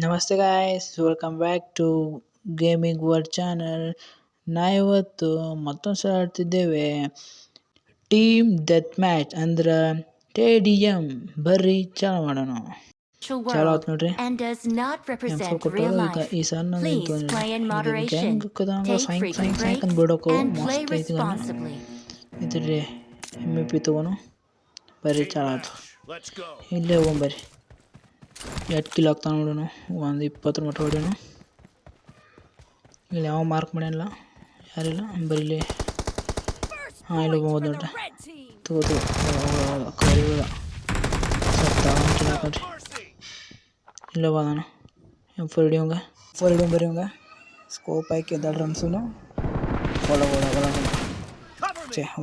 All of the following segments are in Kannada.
ನಮಸ್ತೆ guys, welcome back to gaming world channel. ಇವತ್ತು ಮತ್ತೊಂದು ಸಲ ಆಡ್ತಿದ್ದೇವೆ ಟೀಮ್ ಡೆತ್ ಮ್ಯಾಚ್ ಅಂದ್ರೆ TDM. ಬರ್ರಿ ಚಾಲು ಮಾಡೋಣ. ಚಾಲು ಆಯ್ತು ನೋಡ್ರಿ. M4 ಕೊಟ್ಟರು. ಈಗ ಈ ಸಣ್ಣ ಗ್ಯಾಂಗ್ ಸಾಯಂಕ್ ಅಂತ ಬಿಡೋಕು ಮಸ್ತ್ ಐತಿ. ಇದ್ರಿ MP ತಗೋನು. ಬರ್ರಿ ಚಾಲು ಆಯ್ತು. ಇಲ್ಲೇ ಹೋಗ್ಬರ್ರಿ. 8 ಕಿಲ್ ಆಗ್ತಾವ ನೋಡೋಣ. 120 ಮಟ್ಟ ಹೊಡೆಯೋಣ. ಇಲ್ಲಿ ಯಾವ ಮಾರ್ಕ್ ಮಾಡ್ಯಾನಿಲ್ಲ, ಯಾರಿಲ್ಲ. ಬರೀಲಿ ಇಲ್ಲಿ ಹೋಗ್ಬೋದು ನೋಡ್ರಿ. ತಗೋದು ಕರಿಬೇಡ ಸತ್ತ ಕಿಲ್ ಹಾಕೋಡ್ರಿ. ಇಲ್ಲ ಬಾದಾನ M4 ಹಿಡಿಯೋಂಗ ಬರೀ ಹಂಗ ಸ್ಕೋಪ್ ಹಾಕಿ ಎದ್ದಾಳ್ರಿ. ರಮ್ಸುನು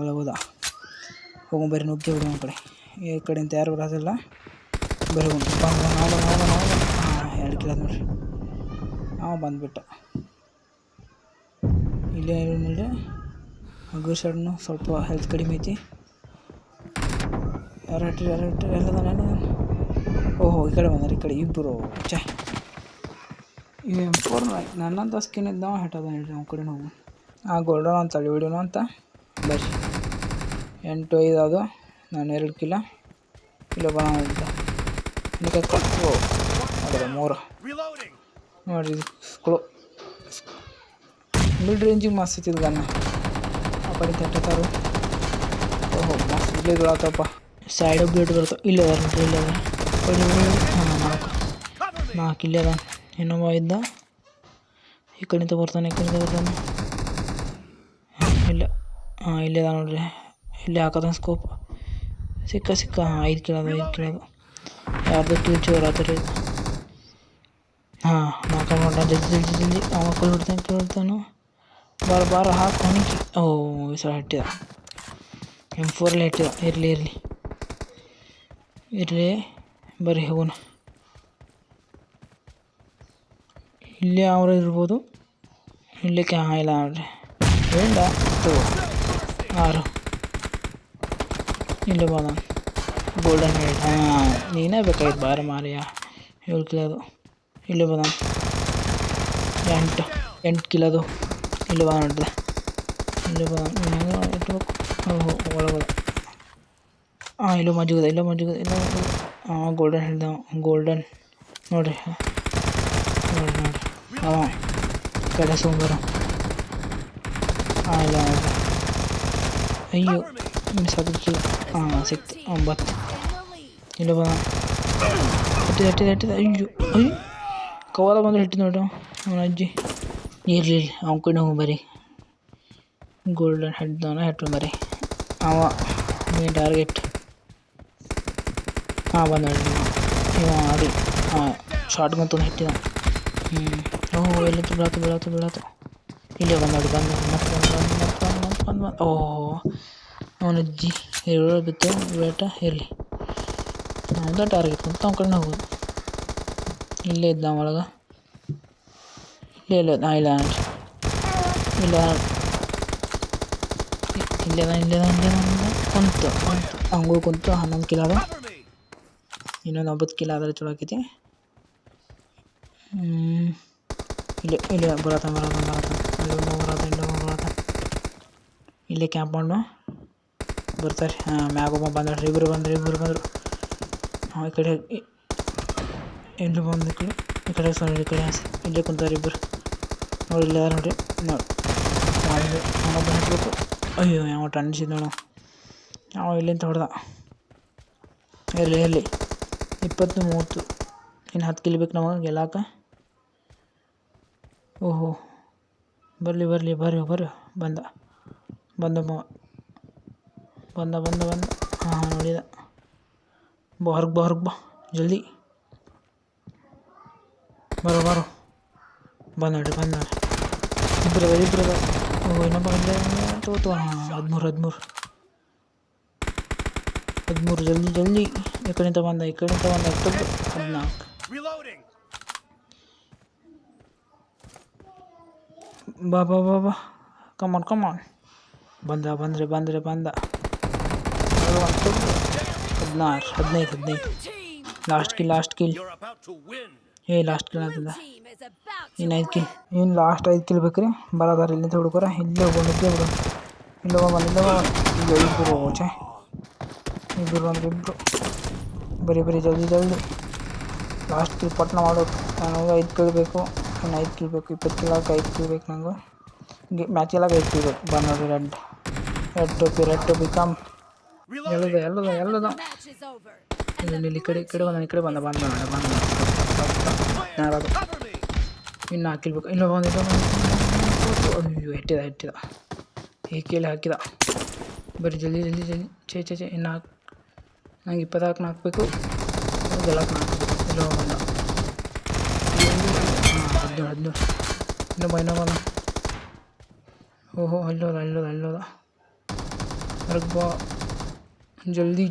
ಒಳಗೋದ ಹೋಗ್ಬರ್ರಿ. ನುಗ್ಗಿ ಬಿಡೋ ಕಡೆ ಈ ಕಡೆಯಿಂದ ಯಾರು ಬರೋದಿಲ್ಲ. ಬರೀ ಎರಡು ಕಿಲ ನೋಡ್ರಿ. ಬಂದ್ಬಿಟ್ಟ. ಇಲ್ಲೇ ನೋಡ್ರಿ. ಅಗ್ರ ಸೈಡ್ನು ಸ್ವಲ್ಪ ಹೆಲ್ತ್ ಕಡಿಮೆ ಐತಿ. ಯಾರು ಹಟ್ಟಿರಿ ಎಲ್ಲದಾನ. ಓಹೋ, ಈ ಕಡೆ ಬಂದಾರ. ಈ ಕಡೆ ಇಬ್ಬರು. ಈ M4 ನನ್ನಂತ ಸ್ಕಿನ್ ಇದ್ದಾವ ಹೆಟ್ಟದ ಹೇಳ್ರಿ. ಅವ್ನ ಕಡೆ ಹೋಗು. ಗೋಲ್ಡನ್ ಅಂತ ವಿಡಿಯೋನು ಅಂತ ಬರ್ರಿ. 8-5 ಅದು. ನಾನು 2 ಕಿಲ. ಇಲ್ಲ ಬಂದ 3 ನೋಡ್ರಿ. ಮಿಡ್ ರೇಂಜಿಗೆ ಮಸ್ತ್ ಐತಿದ್ ಗನ್ನ. ಆ ಕಡೆ ತಟ್ಟತಾರು. ಓಹೋ, ಮಸ್ತ್ ಬ್ಲೇಡ್ಗಳಾತಪ್ಪ. ಸೈಡ್ ಬ್ಲೇಡ್ ಬರ್ತಾವ. ಇಲ್ಲೇ ಅದ ನೋಡ್ರಿ. ಇಲ್ಲೇ ಅದ. 4 ಇಲ್ಲೇ ಅದ. ಇನ್ನೊಬ್ಬ ಇದ್ದ ಈ ಕಡೆಯಿಂದ ಬರ್ತಾನೆ. ಇಲ್ಲ ಇಲ್ಲೇ ಅದ ನೋಡ್ರಿ. ಇಲ್ಲೇ ಹಾಕದ ಸ್ಕೋಪ್. ಸಿಕ್ಕ 5 ಕಿಲ ಅದು. ಯಾರ್ದು ಕಿಲ್ ಚೋರ್ ಆತರಿ. ನಾಲ್ಕ ನೋಡ. ಜಲ್ದಿ ಅವ ಕೇಳ್ತಾನು. ಬಾರ ಹಾಕಿ ಹೊಣಿಕಿ. ಈ ಸಲ ಹಟ್ಟಿದ. M4 ಹಟ್ಟಿದ. ಇರಲಿ ಬರ್ರಿ ಹೋಗೋಣ. ಇಲ್ಲೇ ಅವ್ರ ಇರ್ಬೋದು. ಇಲ್ಲಕ್ಕೆ ಇಲ್ಲ ನೋಡ್ರಿ. ಇಲ್ಲ 6 ಇಲ್ಲೇ ಬಾದ. ಗೋಲ್ಡನ್ ಹೇಳಿ. ನೀನೇ ಬೇಕಾಯ್ತು. ಬಾರ ಮಾರಿಯ 7 ಕಿಲ ಅದು. ಇಲ್ಲೇ ಬಾದ. 8 ಕಿಲ ಅದು. ಇಲ್ಲಿ ಬಾ ನೋಡ್ದೆ. ಇಲ್ಲಿ ಬಾ ಇಟ್ಬೇಕು. ಒಳಗೋದ. ಇಲ್ಲೂ ಮಜ್ಜಿಗದ. ಗೋಲ್ಡನ್ ಹೇಳ್ದ. ಗೋಲ್ಡನ್ ನೋಡ್ರಿ. ಕಡೆ ಸೋಂಬರ. ಇಲ್ಲ ನೋಡ್ರಿ. ಅಯ್ಯೋ ಮಿಸ್. ಸಿಕ್ತು. 9 ಇಲ್ಲ ಬಾ. ಹಟ್ಟಿದ. ಅಯ್ಯೋ ಕವಾದ ಬಂದ್ರೆ ಹಿಟ್ಟಿದ ನೋಡ್ರಿ ಅವನ ಅಜ್ಜಿ. ಇರಲಿ ಅವ್ನ ಕಡೆ ಹೋಗಿ ಬರ್ರಿ. ಗೋಲ್ಡನ್ ಹೆಟ್ಟು ಬರ್ರಿ. ಅವ ಮೇನ್ ಟಾರ್ಗೆಟ್. ಬಂದ ಇವ ಅದು. ಶಾರ್ಟ್ ಗನ್ ತೊಗೊಂಡು ಹಿಟ್ಟಿದ. ಎಲ್ಲತ್ತು ಬೀಳಾತು. ಇಲ್ಲೇ ಬಂದು ಅವನ ಅಜ್ಜಿ ಹೇಳೋ ಬಿತ್ತು. ಬೇಟ ಇರಲಿ. ಅವನ ಟಾರ್ಗೆಟ್ ಅಂತ ಅವ್ನ ಕಡೆ ಹೋಗೋದು. ಇಲ್ಲೇ ಇದ್ದ ಒಳಗೆ. ಇಲ್ಲ ಕುಂತು ಹಂಗೂ ಕುಂತು 11 ಕಿಲ ಅದ. ಇನ್ನೊಂದು 9 ಕಿಲ ಆದರೆ ಚಲೋ ಆಕೈತಿ. ಇಲ್ಲಿ ಬರತ್ತ. ಇಲ್ಲೇ ಕ್ಯಾಂಪ್ ಮಾಡು. ಬರ್ತಾರೆ. ಮ್ಯಾಗೊಬ್ಬ ಬಂದ್ರಿ. ಇಬ್ಬರು ಬಂದರು. ಈ ಕಡೆ ಎಲ್ಲಿ ಬಂದು ಈ ಕಡೆ ಇಲ್ಲೇ ಕುಂತಾರೆ ಇಬ್ಬರು. ನೋಡಿ ಇಲ್ಲ ನೋಡ್ರಿ. ಹತ್ಬೇಕು. ಅಯ್ಯೋ ಯಾವ ಟನ್ಸಿದ್ ನೋಡು. ಇಲ್ಲಿಂದ ಹೊಡೆದ. ಇರಲಿ 20-30 ಇನ್ನು 10 ಕಿಲ್ ಬೇಕು ನಮಗೆ ಗೆಲ್ಲಾಕ. ಓಹೋ, ಬರ್ರಿ. ಬಂದ. ನೋಡಿದ. ಹೊರಗೆ ಬಾ ಜಲ್ದಿ. ಬರೋ. ಬಂದ ನೋಡ್ರಿ. ಇಬ್ಬರು. ಇನ್ನೊಬ್ಬ 13 ಜಲ್ದಿ. ಈ ಕಡೆಯಿಂದ ಬಂದ 14. ಬಾ ಕಮಾನ್. ಬಂದ 15 last kill. Last kill Blue ಆಗ್ತದ. team is about to ಇನ್ನು 5 ಕಿಲ್. win. ಇನ್ನು ಲಾಸ್ಟ್ 5 ಕಿಲ್ ಬೇಕ್ರಿ. ಬರೋದಾರ ಇಲ್ಲಿಂದ ಹುಡುಗರ ಇಲ್ಲೇ ಹೋಗೋಣಿದ್ದೆ ಬಿಡು. ಇಲ್ಲ ಈಗ ಇಬ್ಬರು ಛೇ ಇಬ್ಬರು ಅಂದ್ರೆ ಇಬ್ಬರು. ಬರೀ ಜಲ್ದಿ ಲಾಸ್ಟ್ ಕಿಲ್ ಪಟ್ನ ಮಾಡೋದು. ನನಗೆ 5 ಕಿಲ್ ಬೇಕು. ಇನ್ನು 5 ಕಿಲ್ ಬೇಕು. 20 ಕಿಲ್ ಆಗ 5 ಕಿಲ್ ಬೇಕು ನಂಗೆ. ಮ್ಯಾಚ್ ಎಲ್ಲ 5 ಕಿಲ್ ಬೇಕು. ಬಂದು ನೋಡ್ರಿ ರೆಡ್ ಟೋಪಿ ಕಮ್. Half of ಎಲ್ಲದ the match is over, and the ಇಲ್ಲಿ blue ಕಡೆ team ಈ ಕಡೆ ಬಂದ ಯಾರದು ಇನ್ನು ಹಾಕಿಲ್ಬೇಕು. ಇಲ್ಲ ಬಂದಿದ್ದ ಅಯ್ಯೋ ಹೆಟ್ಟಿದ ಏಕೆಯಲ್ಲಿ ಹಾಕಿದ. ಬರೀ ಜಲ್ದಿ ಛೇ ಇನ್ನು ನಂಗೆ 24 ಹಾಕಬೇಕು. ಗೆಲ್ಲಕ್ಕೆ ಹಾಕಬೇಕು. ಇಲ್ಲ ಬಂದ 17 ಇನ್ನೂ ಬಂದ. ಓಹೋ ಅಲ್ಲೋದ ಹೊರಗೆ ಬಾ ಜಲ್ದಿ.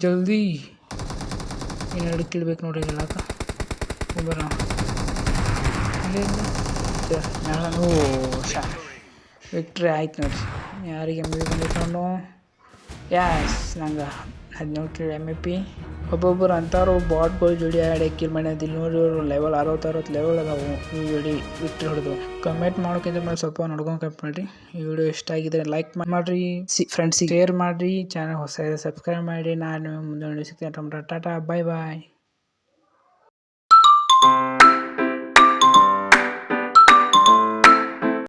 ಇನ್ನು 2 ಕಿಲ್ ಬೇಕು ನೋಡ್ರಿ ಗೆಲ್ಲಕ್ಕೆ. ಬರ ವಿಕ್ಟ್ರಿ ಆಯ್ತು ನೋಡ್ರಿ. ಯಾರಿಗೆ MVP ಬಂದಿತ್ತು ಯಾಸ್ ನಂಗೆ 17 ಕಿಲ್ MVP. ಒಬ್ಬೊಬ್ಬರು ಅಂತಾರೋ ಬಾಟ್ಗಳು ಜೋಡಿ ಆಡಿ ಕಿಲ್ ಮಾಡ್ಯಾದ. ಇಲ್ಲಿ ನೋಡಿ ಲೆವೆಲ್ 60 ಲೆವೆಲ್ ಅದಾವು ಈ ಜೋಡಿ ವಿಕ್ಟ್ರಿ ಹೊಡೆದು. ಕಮೆಂಟ್ ಮಾಡೋಕ್ಕಿಂತ ಮೇಲೆ ಸ್ವಲ್ಪ ನೋಡ್ಕೊಂಡು ಕಮೆಂಟ್ ಮಾಡಿರಿ. ಈ ವಿಡಿಯೋ ಇಷ್ಟ ಆಗಿದ್ರೆ ಲೈಕ್ ಮಾಡಿರಿ, ಫ್ರೆಂಡ್ಸಿಗೆ ಶೇರ್ ಮಾಡಿರಿ, ಚಾನಲ್ ಹೊಸ ಸಬ್ಸ್ಕ್ರೈಬ್ ಮಾಡಿ. ನಾನು ಮುಂದೆ ಸಿಗ್ತೇನೆ. ಟಾಟಾ ಬಾಯ್.